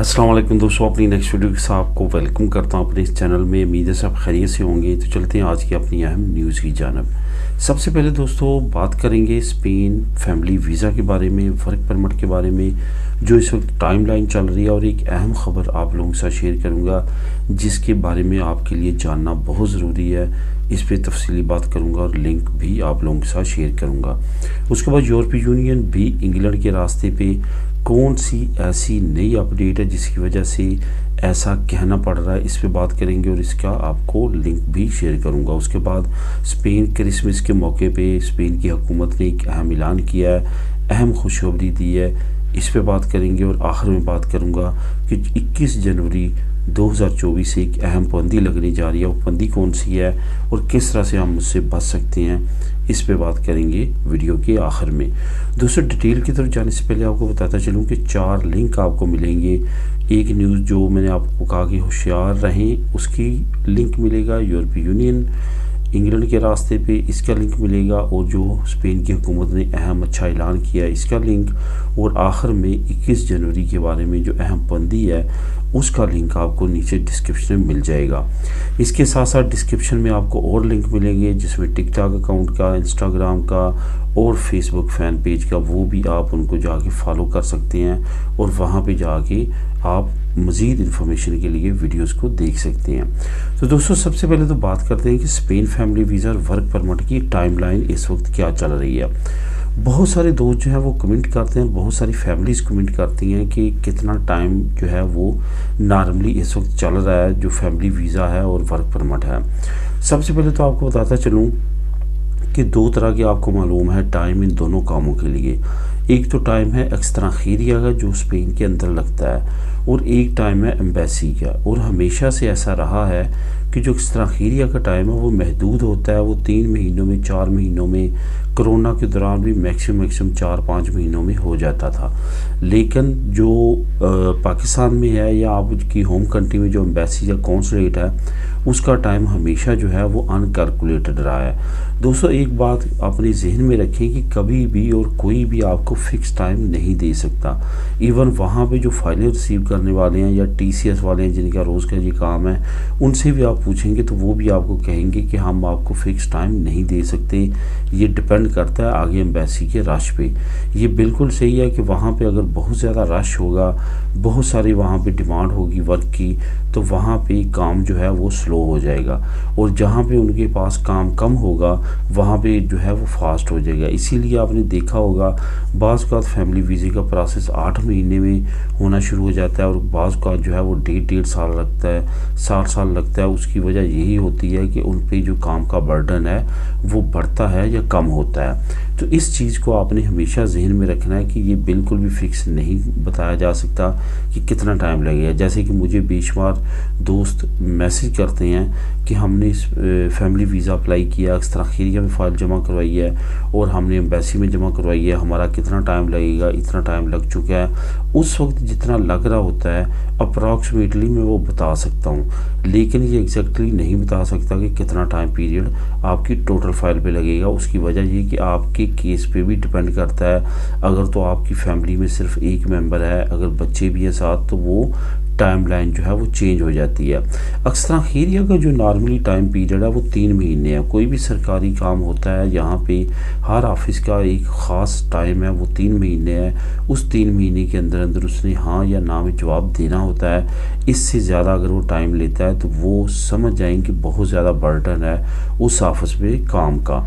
अस्सलाम वालेकुम दोस्तों, अपनी नेक्स्ट वीडियो के साथ आपको वेलकम करता हूं अपने इस चैनल में। उम्मीद है सब खैरियत से होंगे। तो चलते हैं आज की अपनी अहम न्यूज़ की जानब। सबसे पहले दोस्तों बात करेंगे स्पेन फैमिली वीज़ा के बारे में, वर्क परमिट के बारे में, जो इस वक्त टाइमलाइन चल रही है। और एक अहम ख़बर आप लोगों के साथ शेयर करूँगा जिसके बारे में आपके लिए जानना बहुत ज़रूरी है। इस पर तफसीली बात करूँगा और लिंक भी आप लोगों के साथ शेयर करूँगा। उसके बाद यूरोपीय यूनियन भी इंग्लैंड के रास्ते पे कौन सी ऐसी नई अपडेट है जिसकी वजह से ऐसा कहना पड़ रहा है, इस पे बात करेंगे और इसका आपको लिंक भी शेयर करूंगा। उसके बाद स्पेन क्रिसमस के मौके पे स्पेन की हुकूमत ने एक अहम ऐलान किया है, अहम खुशखबरी दी है, इस पे बात करेंगे। और आखिर में बात करूंगा कि 21 जनवरी 2024 से एक अहम पाबंदी लगने जा रही है। वो पाबंदी कौन सी है और किस तरह से हम उससे बच सकते हैं, इस पे बात करेंगे वीडियो के आखिर में। दोस्तों डिटेल की तरफ जाने से पहले आपको बताता चलूँ कि 4 लिंक आपको मिलेंगे। एक न्यूज़ जो मैंने आपको कहा कि होशियार रहें, उसकी लिंक मिलेगा। यूरोपीय यूनियन इंग्लैंड के रास्ते पे, इसका लिंक मिलेगा। और जो स्पेन की हुकूमत ने अहम अच्छा ऐलान किया है, इसका लिंक। और आखिर में 21 जनवरी के बारे में जो अहम पाबंदी है उसका लिंक आपको नीचे डिस्क्रिप्शन में मिल जाएगा। इसके साथ साथ डिस्क्रिप्शन में आपको और लिंक मिलेंगे जिसमें टिकटॉक अकाउंट का, इंस्टाग्राम का और फेसबुक फ़ैन पेज का, वो भी आप उनको जाके फॉलो कर सकते हैं और वहाँ पे जाके आप मज़ीद इन्फॉर्मेशन के लिए वीडियोस को देख सकते हैं। तो दोस्तों सबसे पहले तो बात करते हैं कि स्पेन फैमिली वीज़ा और वर्क परमिट की टाइमलाइन इस वक्त क्या चल रही है। बहुत सारे दोस्त जो है वो कमेंट करते हैं, बहुत सारी फैमिलीज़ कमेंट करती हैं कि कितना टाइम जो है वो नॉर्मली इस वक्त चल रहा है, जो फैमिली वीज़ा है और वर्क परमिट है। सबसे पहले तो आपको बताता चलूँ कि 2 तरह के आपको मालूम है टाइम इन दोनों कामों के लिए। एक तो टाइम है एक्सट्राखीरिया का जो स्पेन के अंदर लगता है, और एक टाइम है एम्बेसी का। और हमेशा से ऐसा रहा है कि जो एक्सट्राखीरिया का टाइम है वो महदूद होता है, वो 3 महीनों में, 4 महीनों में, कोरोना के दौरान भी मैक्सिमम 4-5 महीनों में हो जाता था। लेकिन जो पाकिस्तान में है या आपकी होम कंट्री में जो एम्बेसी या कॉन्सुलेट है, उसका टाइम हमेशा जो है वो अनकैलकुलेटेड रहा है। दोस्तों एक बात अपने जहन में रखें कि कभी भी और कोई भी आपको फ़िक्स टाइम नहीं दे सकता। इवन वहाँ पे जो फाइलें रिसीव करने वाले हैं या TCS वाले हैं जिनका रोज़ का ये काम है, उनसे भी आप पूछेंगे तो वो भी आपको कहेंगे कि हम आपको फ़िक्स टाइम नहीं दे सकते। ये डिपेंड करता है आगे एम्बेसी के रश पे। ये बिल्कुल सही है कि वहाँ पे अगर बहुत ज़्यादा रश होगा, बहुत सारी वहाँ पे डिमांड होगी वर्क की, तो वहाँ पे काम जो है वो स्लो हो जाएगा। और जहाँ पे उनके पास काम कम होगा वहाँ पे जो है वो फास्ट हो जाएगा। इसीलिए आपने देखा होगा बाज़ का फैमिली वीज़े का प्रोसेस 8 महीने में होना शुरू हो जाता है और बाज़ का जो है वो 1.5 साल लगता है, 7 साल लगता है। उसकी वजह यही होती है कि उन पे जो काम का बर्डन है वो बढ़ता है या कम होता है। तो इस चीज़ को आपने हमेशा जहन में रखना है कि ये बिल्कुल भी फिक्स नहीं बताया जा सकता कि कितना टाइम लगेगा। जैसे कि मुझे बेशुमार दोस्त मैसेज करते हैं कि हमने इस फैमिली वीज़ा अप्लाई किया, एक्सट्राखीरिया में फ़ाइल जमा करवाई है और हमने एम्बेसी में जमा करवाई है, हमारा कितना टाइम लगेगा, इतना टाइम लग चुका है। उस वक्त जितना लग रहा होता है अप्रॉक्सीमेटली मैं वो बता सकता हूँ, लेकिन ये एग्जैक्टली नहीं बता सकता कि कितना टाइम पीरियड आपकी टोटल फाइल पे लगेगा। उसकी वजह ये कि आपके केस पे भी डिपेंड करता है। अगर तो आपकी फैमिली में सिर्फ एक मेंबर है, अगर बच्चे भी हैं साथ, तो वो टाइमलाइन जो है वो चेंज हो जाती है। एक्सट्राखीरिया का जो नॉर्मली टाइम पीरियड है वो 3 महीने है। कोई भी सरकारी काम होता है यहाँ पे हर ऑफिस का एक ख़ास टाइम है, वो 3 महीने है। उस 3 महीने के अंदर अंदर उसने हाँ या ना में जवाब देना होता है। इससे ज़्यादा अगर वो टाइम लेता है तो वो समझ जाएंगे कि बहुत ज़्यादा बर्डन है उस ऑफिस में काम का।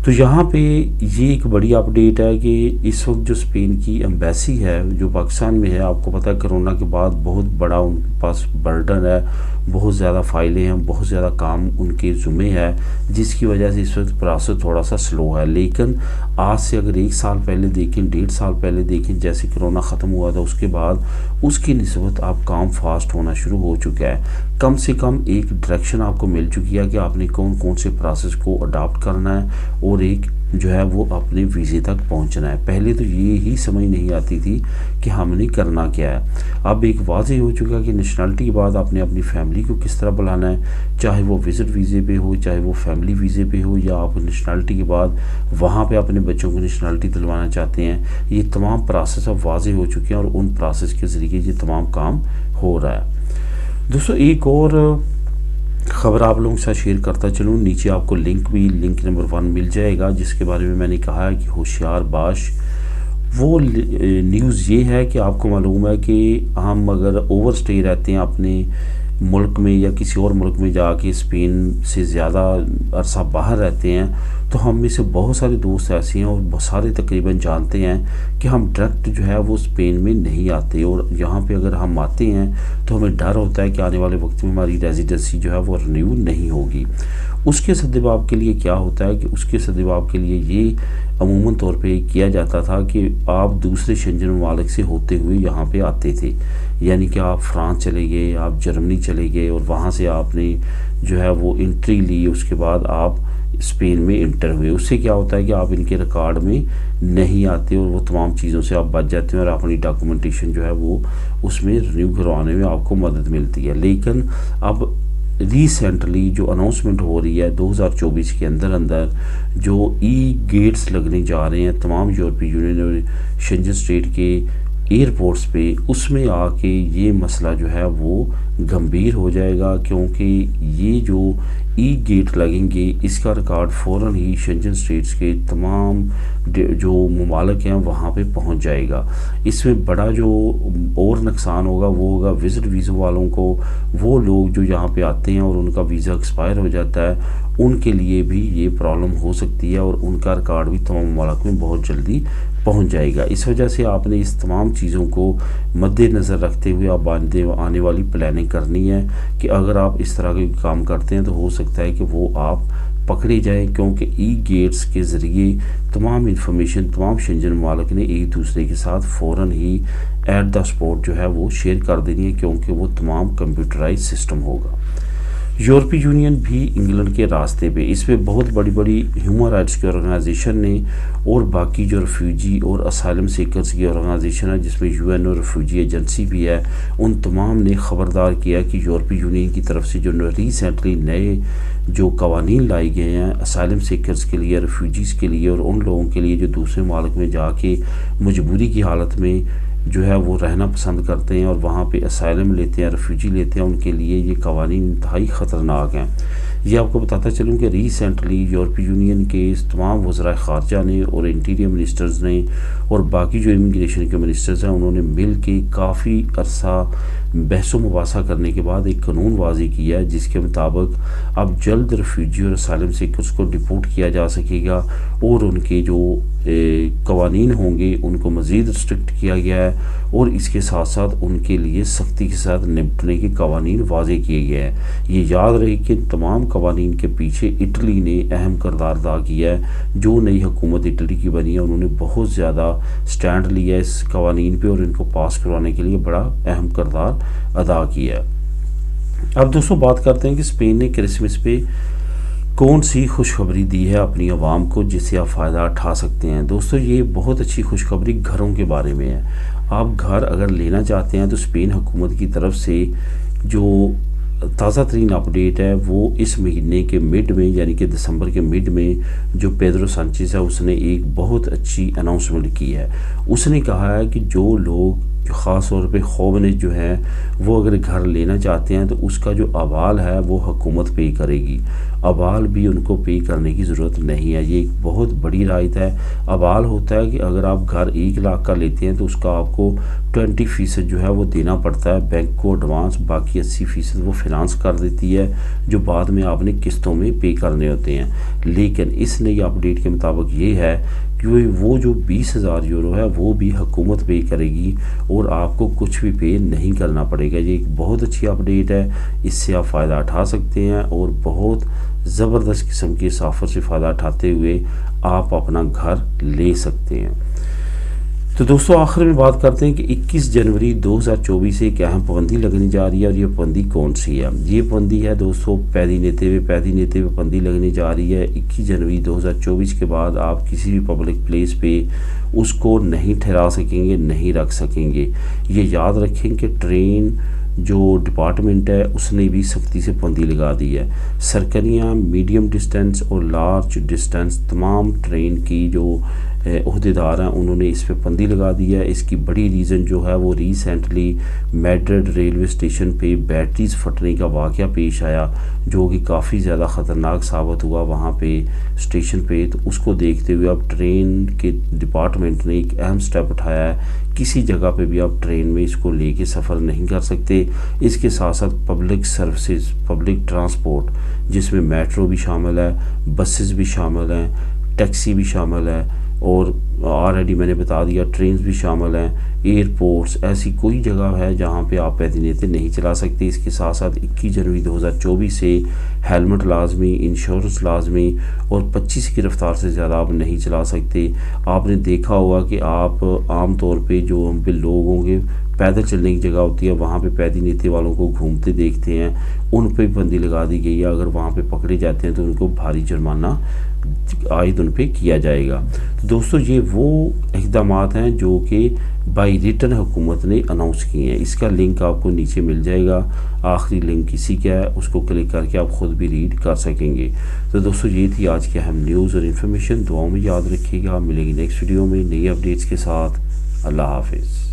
तो यहाँ पे ये एक बड़ी अपडेट है कि इस वक्त जो स्पेन की एम्बेसी है जो पाकिस्तान में है, आपको पता है कोरोना के बाद बहुत बड़ा उनके पास बर्डन है, बहुत ज़्यादा फाइलें हैं, बहुत ज़्यादा काम उनके ज़ुम्मे है, जिसकी वजह से इस वक्त प्रोसेस थोड़ा सा स्लो है। लेकिन आज से अगर 1 साल पहले देखें, 1.5 साल पहले देखें, जैसे कोरोना ख़त्म हुआ था उसके बाद उसकी निस्बत अब काम फास्ट होना शुरू हो चुका है। कम से कम एक डायरेक्शन आपको मिल चुकी है कि आपने कौन कौन से प्रोसेस को अडॉप्ट करना है और एक जो है वो अपने वीज़े तक पहुंचना है। पहले तो ये ही समझ नहीं आती थी कि हमने करना क्या है। अब एक वाज़ेह हो चुका कि नेशनलिटी के बाद आपने अपनी फैमिली को किस तरह बुलाना है, चाहे वो विज़िट वीज़े पे हो, चाहे वो फैमिली वीज़े पे हो, या आप नेशनलिटी के बाद वहाँ पे अपने बच्चों को नेशनलिटी दिलवाना चाहते हैं। ये तमाम प्रोसेस अब वाज़ेह हो चुके हैं और उन प्रोसेस के ज़रिए ये तमाम काम हो रहा है। दोस्तों एक और ख़बर आप लोगों के साथ शेयर करता चलूँ, नीचे आपको लिंक नंबर 1 मिल जाएगा, जिसके बारे में मैंने कहा है कि होशियार बाश। वो न्यूज़ ये है कि आपको मालूम है कि हम अगर ओवर स्टे रहते हैं अपने मुल्क में या किसी और मुल्क में जाके स्पेन से ज़्यादा अरसा बाहर रहते हैं, तो हम में से बहुत सारे दोस्त ऐसे हैं और बहुत सारे तकरीबन जानते हैं कि हम डायरेक्ट जो है वो स्पेन में नहीं आते, और यहाँ पे अगर हम आते हैं तो हमें डर होता है कि आने वाले वक्त में हमारी रेजिडेंसी जो है वो रिन्यू नहीं होगी। उसके सद्देबाब के लिए क्या होता है कि उसके सद्देबाब के लिए ये अमूमन तौर पे किया जाता था कि आप दूसरे शेंजन ममालिक से होते हुए यहाँ पे आते थे, यानी कि आप फ्रांस चले गए, आप जर्मनी चले गए और वहाँ से आपने जो है वो एंट्री ली, उसके बाद आप स्पेन में इंटर हुए। उससे क्या होता है कि आप इनके रिकॉर्ड में नहीं आते और वो तमाम चीज़ों से आप बच जाते हैं और अपनी डॉक्यूमेंटेशन जो है वो उसमें रिन्यू करवाने में आपको मदद मिलती है। लेकिन अब रिसेंटली जो अनाउंसमेंट हो रही है 2024 के अंदर जो ई गेट्स लगने जा रहे हैं तमाम यूरोपीय यूनियन और शेंजन स्टेट के एयरपोर्ट्स पे, उसमें आके ये मसला जो है वो गंभीर हो जाएगा, क्योंकि ये जो ई गेट लगेंगे इसका रिकॉर्ड फ़ौरन ही शेंजन स्टेट्स के तमाम जो ममालिक हैं वहाँ पे पहुँच जाएगा। इसमें बड़ा जो और नुकसान होगा वो होगा विज़िट वीज़ा वालों को। वो लोग जो यहाँ पे आते हैं और उनका वीज़ा एक्सपायर हो जाता है, उनके लिए भी ये प्रॉब्लम हो सकती है और उनका रिकॉर्ड भी तमाम ममालिक में बहुत जल्दी पहुंच जाएगा। इस वजह से आपने इस तमाम चीज़ों को मद्देनज़र रखते हुए आप आने वाली प्लानिंग करनी है कि अगर आप इस तरह के काम करते हैं तो हो सकता है कि वो आप पकड़े जाएं, क्योंकि ई गेट्स के ज़रिए तमाम इंफॉर्मेशन तमाम शेंजन ममालिक ने एक दूसरे के साथ फ़ौरन ही एट द स्पॉट जो है वो शेयर कर देनी है, क्योंकि वो तमाम कंप्यूटराइज सिस्टम होगा। यूरोपीय यूनियन भी इंग्लैंड के रास्ते पे, इसमें बहुत बड़ी बड़ी ह्यूमन राइट्स की ऑर्गेनाइजेशन ने और बाकी जो रेफ्यूजी और असाइलम सीकर्स की ऑर्गेनाइजेशन है जिसमें यूएन और रेफ्यूजी एजेंसी भी है, उन तमाम ने ख़बरदार किया कि यूरोपीय यूनियन की तरफ से जो रिसेंटली नए जो कवानीन लाई गए हैं असाइलम सीकर्स के लिए, रेफ्यूजीज़ के लिए और उन लोगों के लिए जो दूसरे मुल्क में जाके मजबूरी की हालत में जो है वो रहना पसंद करते हैं और वहाँ पे असाइलम लेते हैं, रेफ्यूजी लेते हैं, उनके लिए ये कवानीन इंतहाई ख़तरनाक हैं। ये आपको बताता चलूँ कि रिसेंटली यूरोपीय यूनियन के तमाम वज़राए ख़ारजा ने और इंटीरियर मिनिस्टर्स ने और बाकी जो इमिग्रेशन के मिनिस्टर्स हैं उन्होंने मिल के काफ़ी अरसा बहसो मुबासा करने के बाद एक कानून वाज़ी किया है, जिसके मुताबिक अब जल्द रेफ्यूजी और असाइलम सीकर्स को डिपोर्ट किया जा सकेगा और उनके जो कवानीन होंगे उनको मज़ीद रिस्ट्रिक्ट किया गया है और इसके साथ साथ उनके लिए सख्ती के साथ निपटने के कवानीन वाज़े किए गए हैं। ये याद रहे कि तमाम कवानीन के पीछे इटली ने अहम किरदार अदा किया है। जो नई हुकूमत इटली की बनी है उन्होंने बहुत ज़्यादा स्टैंड लिया इस कवानीन पे और इनको पास करवाने के लिए बड़ा अहम किरदार अदा किया है। अब दोस्तों बात करते हैं कि स्पेन ने क्रिसमस पे कौन सी खुशखबरी दी है अपनी आवाम को जिससे आप फ़ायदा उठा सकते हैं। दोस्तों ये बहुत अच्छी खुशखबरी घरों के बारे में है। आप घर अगर लेना चाहते हैं तो स्पेन हुकूमत की तरफ से जो ताज़ा तरीन अपडेट है वो इस महीने के मिड में यानी कि दिसंबर के मिड में जो पेड्रो सांचेज है उसने एक बहुत अच्छी अनाउंसमेंट की है। उसने कहा है कि जो लोग जो ख़ास तौर पे खौबने जो है वो अगर घर लेना चाहते हैं तो उसका जो अवाल है वो हुकूमत पे करेगी। अवाल भी उनको पे करने की ज़रूरत नहीं है। ये एक बहुत बड़ी रायत है। अवाल होता है कि अगर आप घर 1 लाख का लेते हैं तो उसका आपको 20% जो है वो देना पड़ता है बैंक को एडवांस, बाकी 80% वो फिनांस कर देती है जो बाद में आपने किस्तों में पे करने होते हैं। लेकिन इस नई अपडेट के मुताबिक ये है कि वो जो 20,000 यूरो है वो भी हुकूमत पे करेगी और आपको कुछ भी पे नहीं करना पड़ेगा। ये एक बहुत अच्छी अपडेट है, इससे आप फ़ायदा उठा सकते हैं और बहुत ज़बरदस्त किस्म के इस ऑफ़र से फ़ायदा उठाते हुए आप अपना घर ले सकते हैं। तो दोस्तों आखिर में बात करते हैं कि 21 जनवरी 2024 से एक अहम पाबंदी लगने जा रही है, और ये पाबंदी कौन सी है। ये पाबंदी है दोस्तों पैदी नेते हुए पाबंदी लगने जा रही है। 21 जनवरी 2024 के बाद आप किसी भी पब्लिक प्लेस पे उसको नहीं ठहरा सकेंगे, नहीं रख सकेंगे। ये याद रखें कि ट्रेन जो डिपार्टमेंट है उसने भी सख्ती से पाबंदी लगा दी है। सरकरियाँ, मीडियम डिस्टेंस और लार्ज डिस्टेंस तमाम ट्रेन की जो ओहदेदार हैं उन्होंने इस पर पाबंदी लगा दी है। इसकी बड़ी रीज़न जो है वो रिसेंटली मैड्रिड रेलवे स्टेशन पे बैटरीज फटने का वाक़या पेश आया, जो कि काफ़ी ज़्यादा ख़तरनाक साबित हुआ वहाँ पे स्टेशन पे। तो उसको देखते हुए अब ट्रेन के डिपार्टमेंट ने एक अहम स्टेप उठाया है। किसी जगह पे भी आप ट्रेन में इसको लेके सफ़र नहीं कर सकते। इसके साथ साथ पब्लिक सर्विसेज, पब्लिक ट्रांसपोर्ट जिसमें मेट्रो भी शामिल है, बसेस भी शामिल हैं, टैक्सी भी शामिल है, और ऑलरेडी मैंने बता दिया ट्रेन भी शामिल हैं, एयरपोर्ट्स, ऐसी कोई जगह है जहां पे आप पैदल नेते नहीं चला सकते। इसके साथ साथ 21 जनवरी 2024 से हेलमेट लाजमी, इंश्योरेंस लाजमी, और 25 की रफ्तार से ज़्यादा आप नहीं चला सकते। आपने देखा होगा कि आप आम तौर पे जो हम पे लोग होंगे पैदल चलने की जगह होती है वहाँ पे पैदल नीति वालों को घूमते देखते हैं, उन पर पाबंदी लगा दी गई है। अगर वहाँ पे पकड़े जाते हैं तो उनको भारी जुर्माना आयद उन पे किया जाएगा। तो दोस्तों ये वो इक़दाम हैं जो कि बाई रिटन हुकूमत ने अनाउंस किए हैं। इसका लिंक आपको नीचे मिल जाएगा, आखिरी लिंक इसी का है, उसको क्लिक करके आप ख़ुद भी रीड कर सकेंगे। तो दोस्तों ये थी आज की अहम न्यूज़ और इन्फॉर्मेशन। दुआओं में याद रखिएगा, मिलेंगे नेक्स्ट वीडियो में नई अपडेट्स के साथ। अल्लाह हाफिज़।